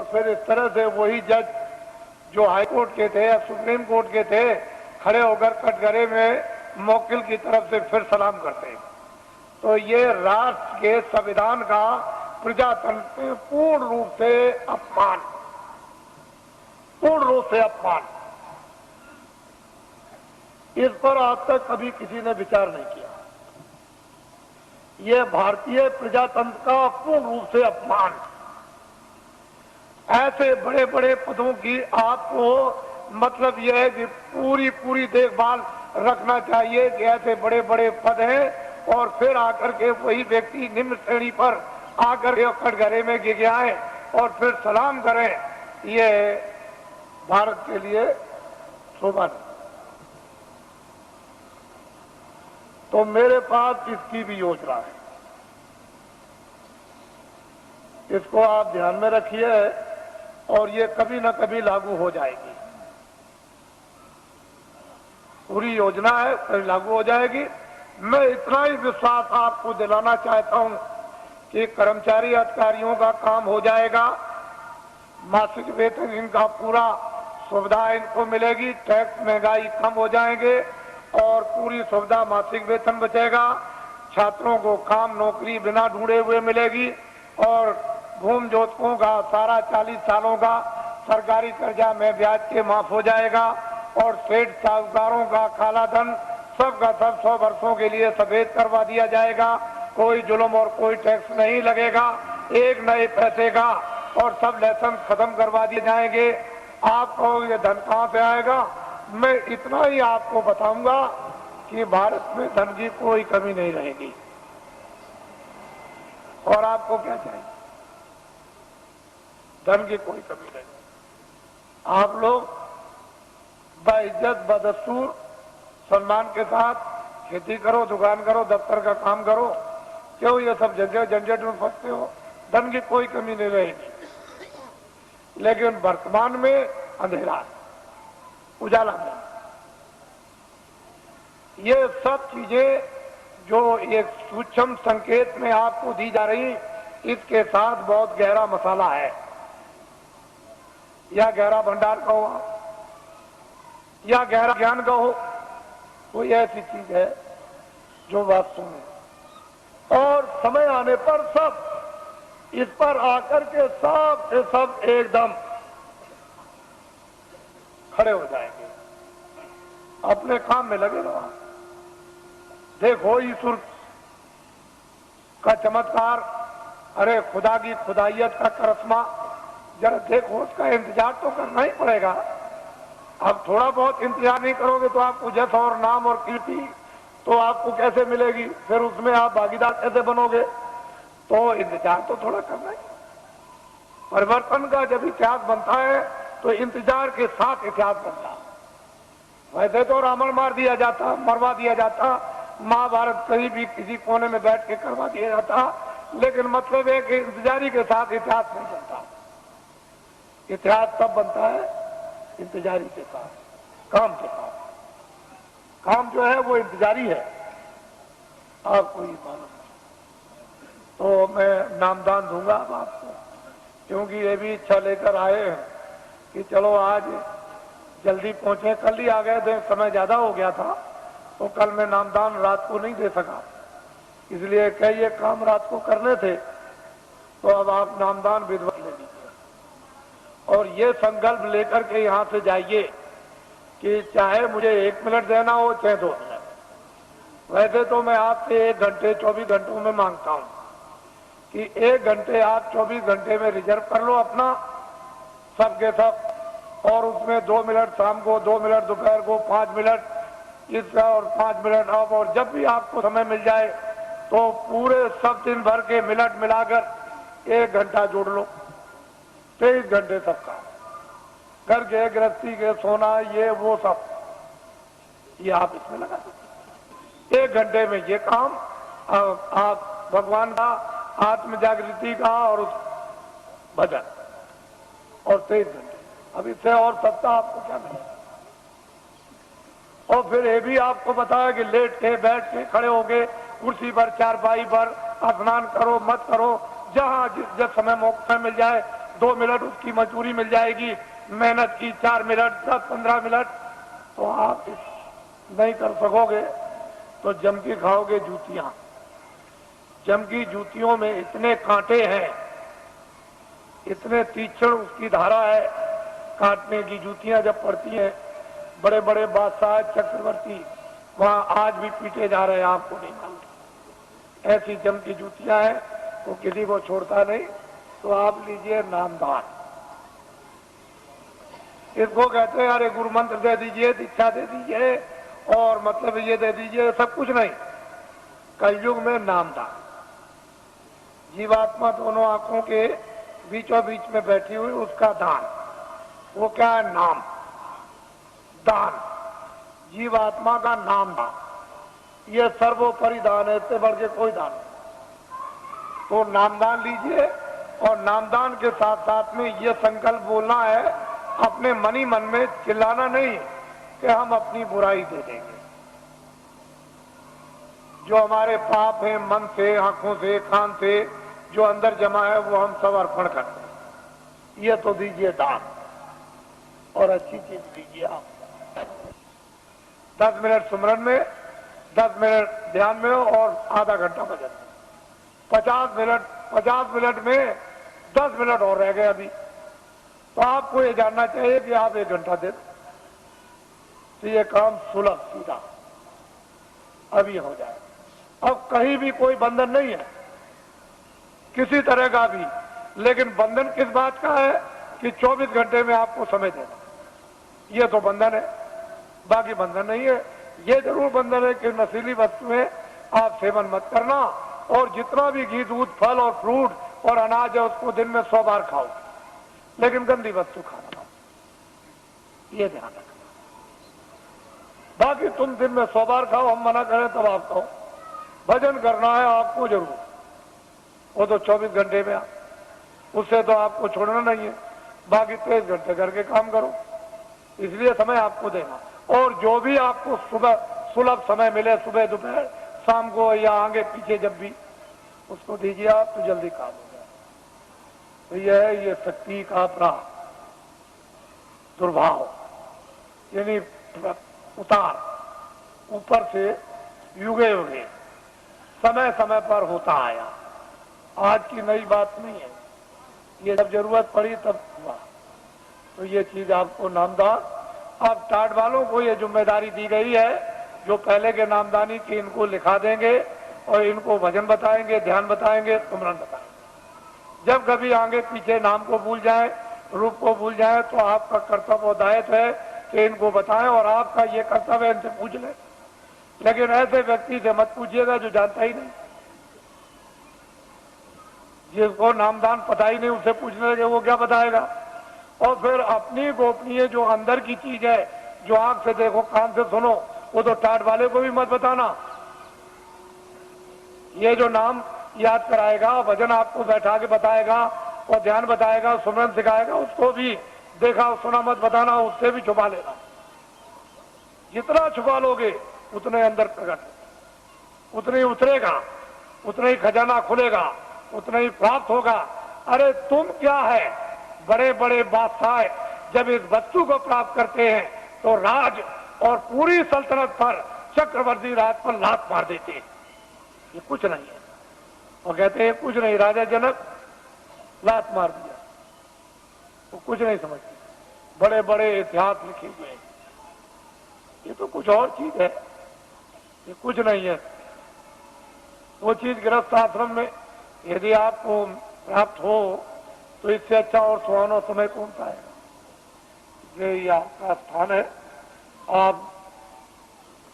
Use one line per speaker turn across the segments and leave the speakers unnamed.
फिर इस तरह से वही जज जो हाई कोर्ट के थे या सुप्रीम कोर्ट के थे खड़े होकर कटघरे में मौकिल की तरफ से फिर सलाम करते हैं। तो ये राष्ट्र के संविधान का प्रजातंत्र में पूर्ण रूप से अपमान, पूर्ण रूप से अपमान। इस पर आज तक कभी किसी ने विचार नहीं किया। ये भारतीय प्रजातंत्र का पूर्ण रूप से अपमान। ऐसे बड़े बड़े पदों की आपको मतलब यह है कि पूरी देखभाल रखना चाहिए कि ऐसे बड़े बड़े पद हैं और फिर आकर के वही व्यक्ति निम्न श्रेणी पर आकर के कटघरे में गिर जाए और फिर सलाम करें, ये भारत के लिए शोभा नहीं। तो मेरे पास इसकी भी योजना है, इसको आप ध्यान में रखिए और ये कभी न कभी लागू हो जाएगी। पूरी योजना है, कभी लागू हो जाएगी। मैं इतना ही विश्वास आपको दिलाना चाहता हूं कि कर्मचारी अधिकारियों का काम हो जाएगा, मासिक वेतन इनका पूरा सुविधा इनको मिलेगी, टैक्स महंगाई कम हो जाएंगे और पूरी सुविधा मासिक वेतन बचेगा। छात्रों को काम नौकरी बिना ढूंढे हुए मिलेगी और भूमि जोतकों का सारा 40 सालों का सरकारी कर्जा में ब्याज के माफ हो जाएगा और सेठ साहूकारों का काला धन सबका सब 100 वर्षों के लिए सफेद करवा दिया जाएगा। कोई जुल्म और कोई टैक्स नहीं लगेगा, एक नए पैसे का, और सब लाइसेंस खत्म करवा दिए जाएंगे। आपको ये धन कहां से आएगा? मैं इतना ही आपको बताऊंगा कि भारत में धन की कोई कमी नहीं रहेगी। और आपको क्या चाहिए? धन की कोई कमी नहीं। आप लोग बाइज्जत बदस्तूर सम्मान के साथ खेती करो, दुकान करो, दफ्तर का काम करो। क्यों ये सब झंझट में फंसते हो? धन की कोई कमी नहीं रहेगी। लेकिन वर्तमान में अंधेरा है, उजाला नहीं। ये सब चीजें जो एक सूक्ष्म संकेत में आपको दी जा रही, इसके साथ बहुत गहरा मसाला है, या गहरा भंडार का हो या गहरा ज्ञान का हो, कोई ऐसी चीज है जो वास्तव में, और समय आने पर सब इस पर आकर के सब से सब एकदम खड़े हो जाएंगे, अपने काम में लगे रहो। देखो ईश्वर का चमत्कार, अरे खुदा की खुदाइयत का करिश्मा, जरा देखो, उसका इंतजार तो करना ही पड़ेगा। अब थोड़ा बहुत इंतजार नहीं करोगे तो आपको जस और नाम और कीर्ति तो आपको कैसे मिलेगी? फिर उसमें आप भागीदार कैसे बनोगे? तो इंतजार तो थोड़ा करना ही। परिवर्तन का जब इतिहास बनता है तो इंतजार के साथ इतिहास बनता है। वैसे तो रावण मार दिया जाता, मरवा दिया जाता, महाभारत कहीं भी किसी कोने में बैठ के करवा दिया जाता, लेकिन मतलब है कि इंतजारी के साथ इतिहास नहीं बनता। इतिहास तब बनता है इंतजारी के साथ, काम के साथ। काम जो है वो इंतजारी है, आपको ये मालूम है। तो मैं नामदान दूंगा अब आपको, क्योंकि ये भी इच्छा लेकर आए हैं कि चलो आज जल्दी पहुंचे। कल ही आ गए थे, समय ज्यादा हो गया था, तो कल मैं नामदान रात को नहीं दे सका, इसलिए कई ये काम रात को करने थे। तो अब आप नामदान विधिवत ले लीजिए और ये संकल्प लेकर के यहां से जाइए कि चाहे मुझे 1 मिनट देना हो चाहे 2 मिनट। वैसे तो मैं आपसे 1 घंटे 24 घंटों में मांगता हूं कि 1 घंटे आप 24 घंटे में रिजर्व कर लो अपना, सबके सब, और उसमें 2 मिनट शाम को, 2 मिनट दोपहर को, 5 मिनट इसका और 5 मिनट अब, और जब भी आपको समय मिल जाए तो पूरे सब दिन भर के मिनट मिलाकर 1 घंटा जोड़ लो। 23 घंटे सबका, घर के गृहस्थी के सोना ये वो सब, ये आप इसमें लगा दीजिए। 1 घंटे में ये काम आप भगवान का, आत्म जागृति का और उस भजन, और 23 घंटे। अब इससे और सत्ता आपको क्या मिलेगा? और फिर ये भी आपको बताया कि लेट के, बैठ के, खड़े हो गए, कुर्सी पर, चारपाई पर, स्नान करो मत करो, जहां जिस समय मौका मिल जाए 2 मिनट उसकी मजदूरी मिल जाएगी, मेहनत की 4 मिनट 10-15 मिनट, तो आप नहीं कर सकोगे तो जम के खाओगे जूतियां। जम की जूतियों में इतने कांटे हैं, इतने तीक्ष्ण उसकी धारा है, काटने की जूतियां जब पड़ती हैं, बड़े बड़े बादशाह चक्रवर्ती वहां आज भी पीटे जा रहे हैं, आपको नहीं मालूम। ऐसी जम की जूतियां हैं, वो किसी को छोड़ता नहीं। तो आप लीजिए नामदान, इसको कहते हैं अरे गुरु मंत्र दे दीजिए, दीक्षा दे दीजिए और मतलब ये दे दीजिए, सब कुछ नहीं। कलयुग में नामदान, जीवात्मा दोनों आंखों के बीचों बीच में बैठी हुई, उसका दान, वो क्या है? नाम दान, जीवात्मा का नाम दान, ये सर्वोपरि दान है, इससे बढ़ के कोई दान नहीं। तो नामदान लीजिए और नामदान के साथ साथ में ये संकल्प बोलना है, अपने मन ही मन में चिल्लाना नहीं कि हम अपनी बुराई दे देंगे। जो हमारे पाप है मन से, आंखों से, कान से जो अंदर जमा है, वो हम सब अर्पण करते हैं। ये तो दीजिए दान और अच्छी चीज दीजिए आप। 10 मिनट सुमरन में, 10 मिनट ध्यान में और आधा घंटा भजन में, 50 मिनट में 10 मिनट और रह गए अभी। तो आपको ये जानना चाहिए कि आप 1 घंटा दे, तो ये काम सुलभ सीधा अभी हो जाए। अब कहीं भी कोई बंधन नहीं है किसी तरह का भी, लेकिन बंधन किस बात का है कि 24 घंटे में आपको समय देना, ये तो बंधन है, बाकी बंधन नहीं है। ये जरूर बंधन है कि नशीली वस्तुएं आप सेवन मत करना, और जितना भी घी दूध फल और फ्रूट और अनाज है उसको दिन में 100 बार खाओ, लेकिन गंदी वस्तु खाना मत, ये ध्यान रखना। बाकी तुम दिन में 100 बार खाओ, हम मना करें तब आप खाओ। भजन करना है आपको जरूर, वो तो 24 घंटे में, उससे तो आपको छोड़ना नहीं है। बाकी 23 घंटे करके काम करो, इसलिए समय आपको देना। और जो भी आपको सुबह सुलभ समय मिले, सुबह दोपहर शाम को या आगे पीछे जब भी, उसको दीजिए आप, तो जल्दी काम हो जाए। तो यह है ये शक्ति का अपना दुर्भाव, यानी उतार ऊपर से युगे युगे समय समय पर होता आया, आज की नई बात नहीं है। ये जब जरूरत पड़ी तब हुआ। तो ये चीज आपको नामदान, अब टाट वालों को ये जिम्मेदारी दी गई है, जो पहले के नामदानी की इनको लिखा देंगे और इनको भजन बताएंगे, ध्यान बताएंगे, सुमरन बताएंगे। जब कभी आगे पीछे नाम को भूल जाए, रूप को भूल जाए, तो आपका कर्तव्य और दायित्व है कि इनको बताएं, और आपका ये कर्तव्य है इनसे पूछ लें। लेकिन ऐसे व्यक्ति से मत पूछिएगा जो जानता ही नहीं, जिसको नामदान पता ही नहीं, उससे पूछने लगे वो क्या बताएगा। और फिर अपनी गोपनीय जो अंदर की चीज है, जो आंख से देखो कान से सुनो, वो तो टाट वाले को भी मत बताना। ये जो नाम याद कराएगा, भजन आपको बैठा के बताएगा और ध्यान बताएगा, सुमरन सिखाएगा, उसको भी देखा सुना मत बताना, उससे भी छुपा लेना। जितना छुपा लोगे उतने अंदर प्रकट, उतने ही उतरेगा, उतना ही खजाना खुलेगा, उतना ही प्राप्त होगा। अरे तुम क्या है, बड़े बड़े बादशाह जब इस वस्तु को प्राप्त करते हैं तो राज और पूरी सल्तनत पर, चक्रवर्ती राज पर लात मार देते हैं। ये कुछ नहीं है, और कहते हैं कुछ नहीं, राजा जनक लात मार दिया, वो कुछ नहीं समझते। बड़े बड़े इतिहास लिखे हुए हैं, ये तो कुछ और चीज है, ये कुछ नहीं है। वो चीज गृहस्थ आश्रम में यदि आपको प्राप्त हो तो इससे अच्छा और सुहाना समय कौन सा है। ये आपका स्थान है। आप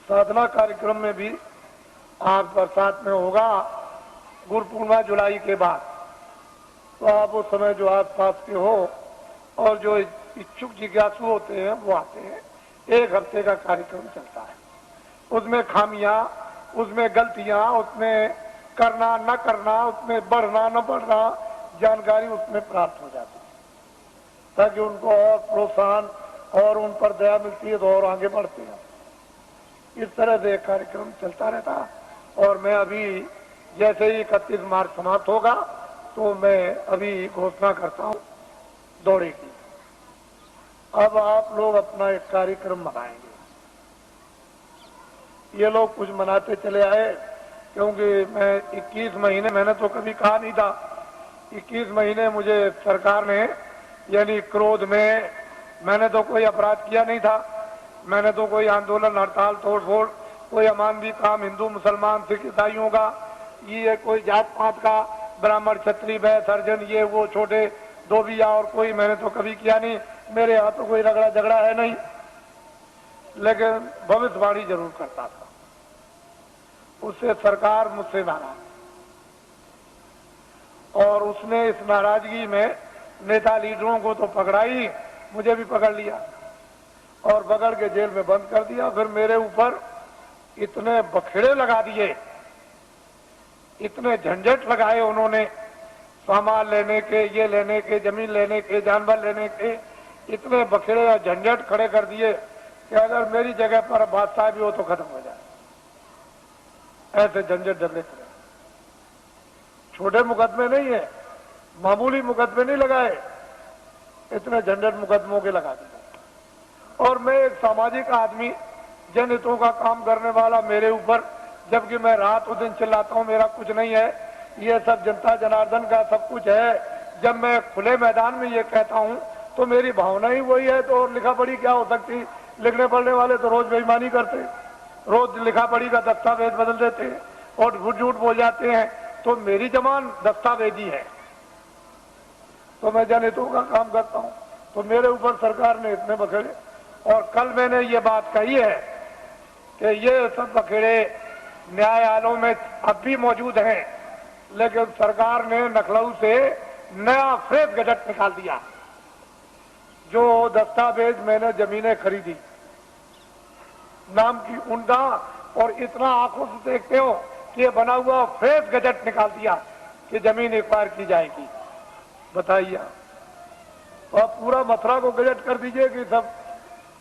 साधना कार्यक्रम में भी आप बरसात में होगा, गुरु पूर्णिमा जुलाई के बाद, तो आप उस समय जो आस पास के हो और जो इच्छुक जिज्ञासु होते हैं वो आते हैं। 1 हफ्ते का कार्यक्रम चलता है, उसमें खामियां, उसमें गलतियां, उसमें करना न करना, उसमें बढ़ना न बढ़ना, जानकारी उसमें प्राप्त हो जाती है, ताकि उनको और प्रोत्साहन और उन पर दया मिलती है तो और आगे बढ़ते हैं। इस तरह से कार्यक्रम चलता रहता। और मैं अभी जैसे ही 31 मार्च समाप्त होगा तो मैं अभी घोषणा करता हूं दौड़ेगी। अब आप लोग अपना एक कार्यक्रम बनाएंगे। ये लोग कुछ मनाते चले आए, क्योंकि मैं 21 महीने, मैंने तो कभी कहा नहीं था, 21 महीने मुझे सरकार ने, यानी क्रोध में, मैंने तो कोई अपराध किया नहीं था, मैंने तो कोई आंदोलन, हड़ताल, तोड़फोड़, कोई अमानवीय काम हिंदू मुसलमान सिख ईसाइयों का, ये कोई जात पात का, ब्राह्मण क्षत्रिय वैश्य हरिजन, ये वो छोटे धोबिया और कोई, मैंने तो कभी किया नहीं। मेरे यहाँ तो कोई रगड़ा झगड़ा है नहीं, लेकिन भविष्यवाणी जरूर करता था। उससे सरकार मुझसे नाराज, और उसने इस नाराजगी में नेता लीडरों को तो पकड़ा ही, मुझे भी पकड़ लिया और पकड़ के जेल में बंद कर दिया। फिर मेरे ऊपर इतने बखेड़े लगा दिए, इतने झंझट लगाए उन्होंने, सामान लेने के, ये लेने के, जमीन लेने के, जानवर लेने के, इतने बखेड़े और झंझट खड़े कर दिए कि अगर मेरी जगह पर बादशाह भी हो तो खत्म हो जाए। ऐसे झंझट डरने खड़े, छोटे मुकदमे नहीं है, मामूली मुकदमे नहीं लगाए, इतने झंझट मुकदमों के लगा दिए। और मैं एक सामाजिक आदमी, जनहितों का काम करने वाला, मेरे ऊपर, जबकि मैं रात और दिन चिल्लाता हूं मेरा कुछ नहीं है, ये सब जनता जनार्दन का सब कुछ है। जब मैं खुले मैदान में ये कहता हूं तो मेरी भावना ही वही है, तो और लिखा पढ़ी क्या हो सकती। लिखने पढ़ने वाले तो रोज बेईमानी करते, रोज लिखा पढ़ी का दस्तावेज बदल देते हैं और झूठ झूठ बोल जाते हैं। तो मेरी जबान दस्तावेजी है, तो मैं जनहितों का काम करता हूं, तो मेरे ऊपर सरकार ने इतने बखेड़े। और कल मैंने ये बात कही है कि ये सब बखेड़े न्यायालयों में अब भी मौजूद हैं, लेकिन सरकार ने लखनऊ से नया फ्रेश गजट निकाल दिया। जो दस्तावेज मैंने जमीनें खरीदी नाम की उनका, और इतना आंखों से देखते हो कि ये बना हुआ फ्रेश गजट निकाल दिया कि जमीन एक्वायर की जाएगी। बताइए, और पूरा मथुरा को गजट कर दीजिए कि सब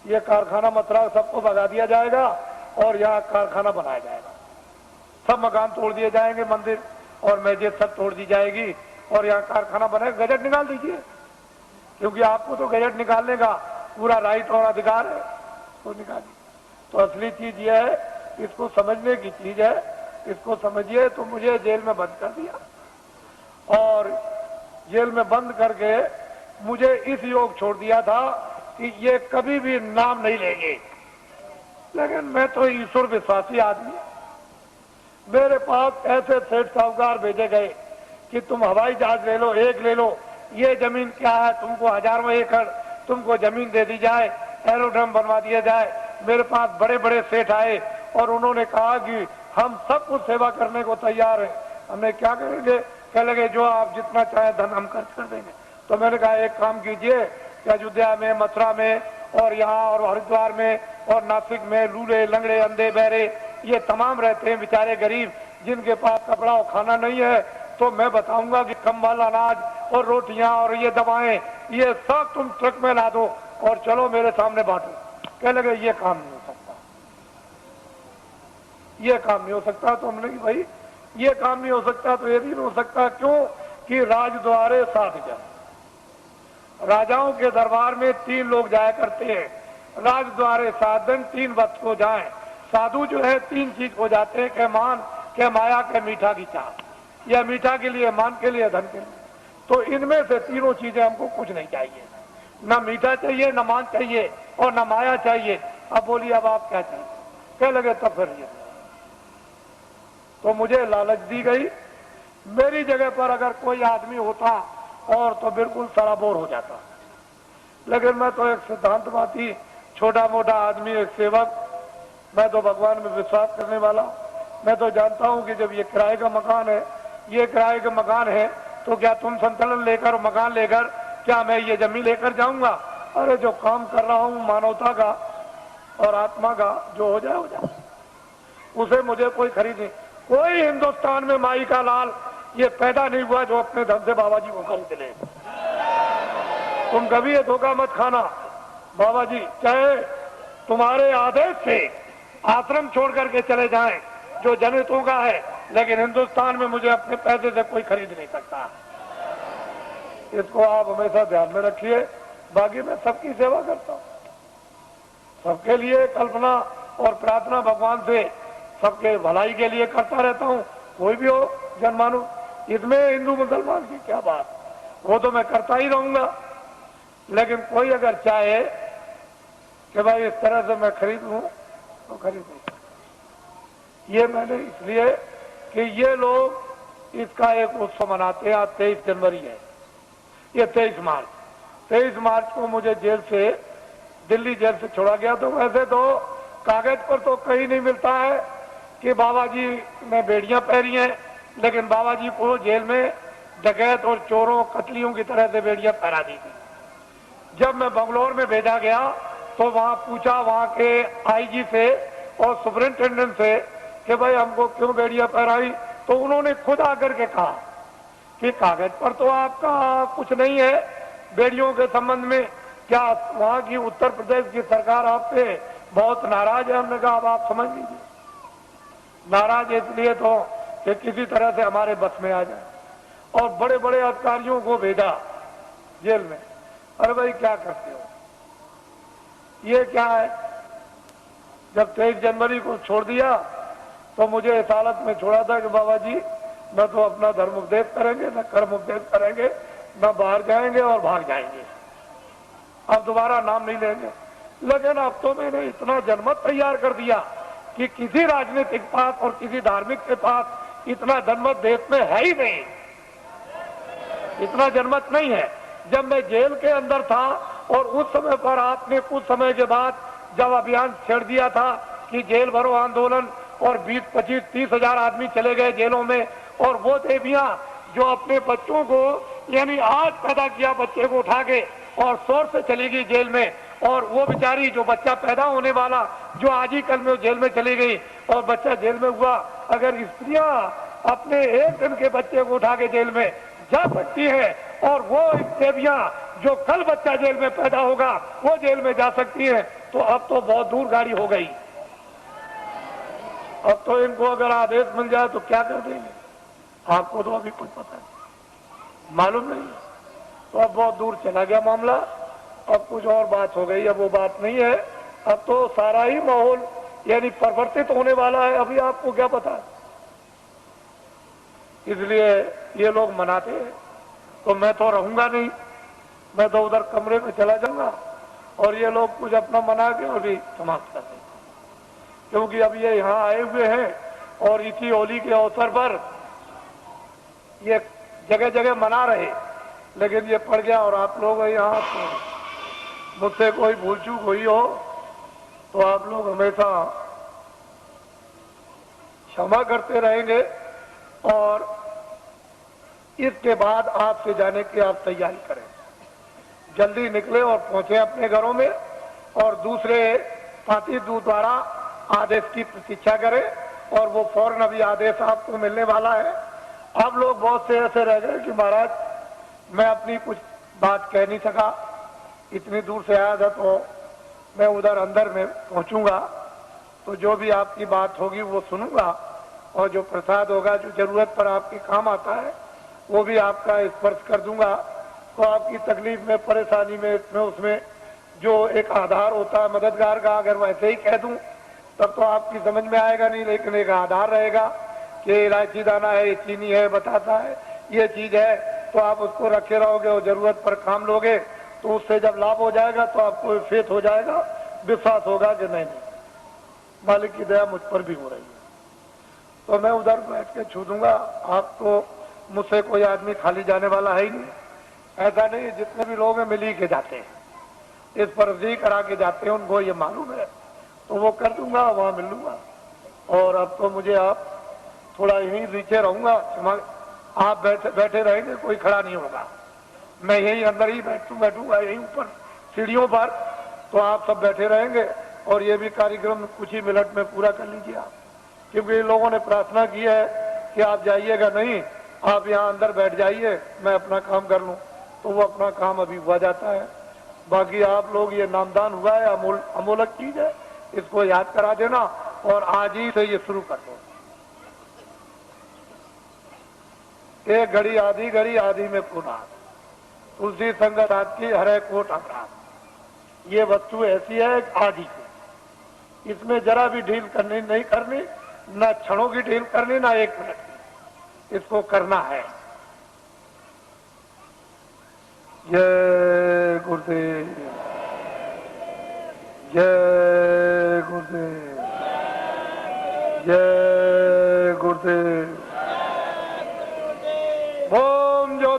ये कारखाना मथुरा सबको भगा दिया जाएगा और यहाँ कारखाना बनाया जाएगा। सब मकान तोड़ दिए जाएंगे, मंदिर और मस्जिद सब तोड़ दी जाएगी और यहाँ कारखाना बनाएगा। गजट निकाल दीजिए, क्योंकि आपको तो गजट निकालने का पूरा राइट और अधिकार है, तो निकालिए। तो असली चीज ये है, इसको समझने की चीज है, इसको समझिए। तो मुझे जेल में बंद कर दिया और जेल में बंद करके मुझे इस योग छोड़ दिया था कि ये कभी भी नाम नहीं लेंगे। लेकिन मैं तो ईश्वर विश्वासी आदमी, मेरे पास ऐसे सेठ साहूकार भेजे गए कि तुम हवाई जहाज ले लो, एक ले लो, ये जमीन क्या है, तुमको हजारों एकड़ तुमको जमीन दे दी जाए, एरोड्रम बनवा दिया जाए। मेरे पास बड़े बड़े सेठ आए और उन्होंने कहा कि हम सब कुछ सेवा करने को तैयार हैं। हमने क्या करेंगे, कह लगे जो आप जितना चाहे धन हम खर्च कर देंगे। तो मैंने कहा एक काम कीजिए कि अयोध्या में, मथुरा में और यहाँ और हरिद्वार में और नासिक में लूले लंगड़े अंधे बहरे ये तमाम रहते हैं बेचारे गरीब, जिनके पास कपड़ा और खाना नहीं है। तो मैं बताऊंगा कि कम वाला अनाज और रोटियां और ये दवाएं ये सब तुम ट्रक में ला दो और चलो मेरे सामने बांटो। कह लगे ये काम नहीं हो सकता, ये काम नहीं हो सकता। तो हमने कि भाई ये काम नहीं हो सकता तो ये भी नहीं हो सकता। क्यों कि राजद्वारे साध जन, राजाओं के दरबार में 3 लोग जाया करते हैं, राजद्वारे साधन 3 वक्त को जाएं। साधु जो है 3 चीज हो जाते हैं, के मान, के माया, के मीठा की चाह, या मीठा के लिए, मान के लिए, धन के लिए। तो इनमें से तीनों चीजें हमको कुछ नहीं चाहिए, ना मीठा चाहिए, ना मान चाहिए और ना माया चाहिए। अब बोलिए अब आप क्या चाहिए? कह लगे तब फिर ये, तो मुझे लालच दी गई। मेरी जगह पर अगर कोई आदमी होता और तो बिल्कुल सराबोर हो जाता, लेकिन मैं तो एक सिद्धांतवादी, छोटा मोटा आदमी, एक सेवक, मैं तो भगवान में विश्वास करने वाला। मैं तो जानता हूं कि जब ये किराए का मकान है, ये किराए का मकान है, तो क्या तुम संतुलन लेकर, मकान लेकर, क्या मैं ये जमीन लेकर जाऊंगा? अरे जो काम कर रहा हूं मानवता का और आत्मा का, जो हो जाए उसे मुझे कोई खरीद नहीं। कोई हिंदुस्तान में माई का लाल ये पैदा नहीं हुआ जो अपने धन से बाबा जी को खरीद ले। तुम कभी ये धोखा मत खाना, बाबा जी चाहे तुम्हारे आदेश से आश्रम छोड़ करके चले जाएं जो जनहितों का है, लेकिन हिंदुस्तान में मुझे अपने पैसे से कोई खरीद नहीं सकता। इसको आप हमेशा ध्यान में रखिए। बाकी मैं सबकी सेवा करता हूँ, सबके लिए कल्पना और प्रार्थना भगवान से सबके भलाई के लिए करता रहता हूँ। कोई भी हो जनमानुष, इसमें हिंदू मुसलमान की क्या बात, वो तो मैं करता ही रहूंगा। लेकिन कोई अगर चाहे कि भाई इस तरह से मैं खरीद लूं तो खरीद नहीं। ये मैंने इसलिए कि ये लोग इसका एक उत्सव मनाते हैं। आज 23 जनवरी है, ये 23 मार्च को मुझे जेल से, दिल्ली जेल से छोड़ा गया। तो वैसे तो कागज पर तो कहीं नहीं मिलता है कि बाबा जी ने बेड़ियां पहनी हैं, लेकिन बाबा जी को जेल में डकैत और चोरों कतलियों की तरह से बेड़ियां पहना दी थी। जब मैं बंगलौर में भेजा गया तो वहां पूछा वहां के आईजी से और सुपरिंटेंडेंट से कि भाई हमको क्यों बेड़ियां पहनाई, तो उन्होंने खुद आकर के कहा कि कागज पर तो आपका कुछ नहीं है बेड़ियों के संबंध में, क्या वहां की उत्तर प्रदेश की सरकार आप पे बहुत नाराज है? हमने कहा अब आप समझ लीजिए, नाराज इसलिए तो कि किसी तरह से हमारे बस में आ जाए। और बड़े बड़े अधिकारियों को भेजा जेल में। अरे भाई क्या करते हो, ये क्या है? जब 23 जनवरी को छोड़ दिया तो मुझे इस हालत में छोड़ा था कि बाबा जी न तो अपना धर्म उपदेश करेंगे, न कर्म उपदेश करेंगे, न बाहर जाएंगे और भाग जाएंगे, अब दोबारा नाम नहीं लेंगे। लेकिन अब तो मैंने इतना जनमत तैयार कर दिया कि किसी राजनीतिक पास और किसी धार्मिक के पास इतना जनमत देश में है ही नहीं, इतना जनमत नहीं है। जब मैं जेल के अंदर था और उस समय पर आपने कुछ समय के बाद जब अभियान छेड़ दिया था कि जेल भरो आंदोलन, और 20, 25, 30 हजार आदमी चले गए जेलों में, और वो देवियां जो अपने बच्चों को, यानी आज पैदा किया बच्चे को उठा के और शोर से चली गई जेल में, और वो बेचारी जो बच्चा पैदा होने वाला जो आज ही कल में जेल में चली गई और बच्चा जेल में हुआ, अगर स्त्रियां अपने एक दिन के बच्चे को उठा के जेल में जा सकती है और वो देवियां जो कल बच्चा जेल में पैदा होगा वो जेल में जा सकती है, तो अब तो बहुत दूर गाड़ी हो गई। अब तो इनको अगर आदेश मिल जाए तो क्या कर देंगे, आपको तो अभी कुछ पता नहीं, मालूम नहीं। तो अब बहुत दूर चला गया मामला, अब कुछ और बात हो गई। अब वो बात नहीं है, अब तो सारा ही माहौल यानी परिवर्तित होने वाला है, अभी आपको क्या पता है। इसलिए ये लोग मनाते हैं तो मैं तो रहूंगा नहीं, मैं तो उधर कमरे में चला जाऊंगा और ये लोग कुछ अपना मना के और भी समाप्त कर देंगे। क्योंकि अब ये यहाँ आए हुए हैं और इसी होली के अवसर पर ये जगह जगह मना रहे, लेकिन ये पड़ गया। और आप लोग यहाँ तो मुझसे कोई भूल चूक हुई हो तो आप लोग हमेशा क्षमा करते रहेंगे। और इसके बाद आपसे जाने की आप तैयारी करें, जल्दी निकले और पहुंचे अपने घरों में, और दूसरे पार्टी दूत द्वारा आदेश की प्रतीक्षा करें और वो फौरन अभी आदेश आपको मिलने वाला है। अब लोग बहुत से ऐसे रह गए कि महाराज मैं अपनी कुछ बात कह नहीं सका, इतनी दूर से आया था तो मैं उधर अंदर में पहुंचूंगा तो जो भी आपकी बात होगी वो सुनूंगा, और जो प्रसाद होगा जो जरूरत पर आपके काम आता है वो भी आपका स्पर्श कर दूंगा। तो आपकी तकलीफ में, परेशानी में, इसमें उसमें जो एक आधार होता है मददगार का, अगर वैसे ही कह दूं तब तो आपकी समझ में आएगा नहीं, लेकिन एक आधार रहेगा कि इलायची दाना है, ये चीनी है, बताता है, ये चीज है, तो आप उसको रखे रहोगे और जरूरत पर काम लोगे तो उससे जब लाभ हो जाएगा तो आपको फेथ हो जाएगा, विश्वास होगा कि नहीं मालिक की दया मुझ पर भी हो रही है। तो मैं उधर बैठ के छू दूंगा। आप तो मुझसे कोई आदमी खाली जाने वाला है ही नहीं, ऐसा नहीं, जितने भी लोग हैं मिल ही के जाते हैं, इस पर अर्जी करा के जाते हैं, उनको ये मालूम है, तो वो कर दूंगा, वहां मिल लूंगा। और अब तो मुझे आप थोड़ा यहीं नीचे रहूंगा, आप बैठे रहेंगे, कोई खड़ा नहीं होगा, मैं यहीं अंदर ही बैठूंगा यहीं ऊपर सीढ़ियों पर, तो आप सब बैठे रहेंगे और ये भी कार्यक्रम कुछ ही मिनट में पूरा कर लीजिए आप, क्योंकि लोगों ने प्रार्थना की है कि आप जाइएगा नहीं, आप यहाँ अंदर बैठ जाइए, मैं अपना काम कर लूं, तो वो अपना काम अभी हुआ जाता है। बाकी आप लोग ये नामदान हुआ है, अमोलक चीज है, इसको याद करा देना और आज ही से ये शुरू कर दो। एक घड़ी आधी में पुनः तुलसी संगत हाथ की हरे कोट अपराध। ये वस्तु ऐसी है एक आदि की, इसमें जरा भी ढील करनी नहीं करनी, न क्षणों की ढील करनी, ना 1 मिनट की, इसको करना है। जय गुरुदेव, जय गुरुदेव, जय गुरुदेव।